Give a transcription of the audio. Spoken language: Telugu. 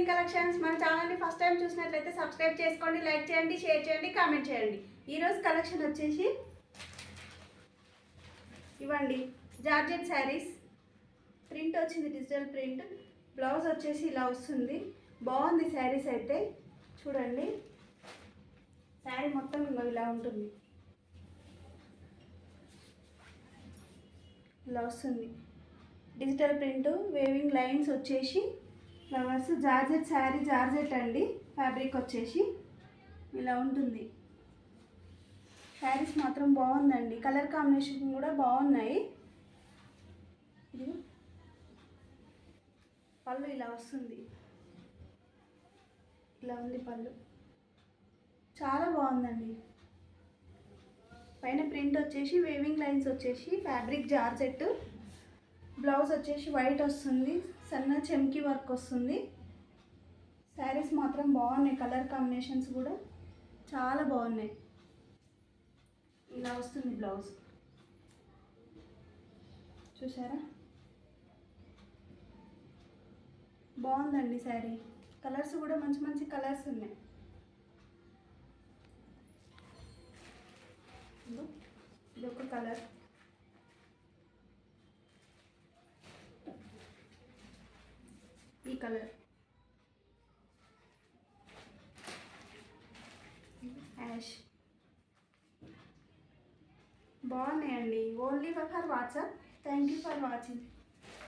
Wedding collections. మన ఛానల్ని ఫస్ట్ టైం చూసినట్లయితే సబ్స్క్రైబ్ చేసుకోండి, లైక్ చేయండి, షేర్ చేయండి, కామెంట్ చేయండి. ఈరోజు కలెక్షన్ వచ్చేసి ఇవ్వండి, జార్జెట్ శారీస్. ప్రింట్ వచ్చింది, డిజిటల్ ప్రింట్. బ్లౌజ్ వచ్చేసి ఇలా వస్తుంది. బాగుంది శారీస్ అయితే. చూడండి, శారీ మొత్తం ఇలా ఉంటుంది, ఇలా వస్తుంది. డిజిటల్ ప్రింట్, వేవింగ్ లైన్స్ వచ్చేసి ఫ్లవర్స్. జార్జెట్ శారీ, జార్జెట్ అండి. ఫ్యాబ్రిక్ వచ్చేసి ఇలా ఉంటుంది. శారీస్ మాత్రం బాగుందండి, కలర్ కాంబినేషన్ కూడా బాగున్నాయి. పళ్ళు ఇలా వస్తుంది, ఇలా ఉంది పళ్ళు, చాలా బాగుందండి. పైన ప్రింట్ వచ్చేసి వేవింగ్ లైన్స్ వచ్చేసి ఫ్యాబ్రిక్ జార్జెట్. బ్లౌజ్ వచ్చేసి వైట్ వస్తుంది, సన్న చెమ్కి వర్క్ వస్తుంది. శారీస్ మాత్రం బాగున్నాయి, కలర్ కాంబినేషన్స్ కూడా చాలా బాగున్నాయి. ఇలా వస్తుంది బ్లౌజ్, చూసారా? బాగుందండి శారీ. కలర్స్ కూడా మంచి మంచి కలర్స్ ఉన్నాయి. ఇది ఒక కలర్, ఈ కలర్, యాష్. బాగున్నాయండి. Only for WhatsApp. Thank you for watching.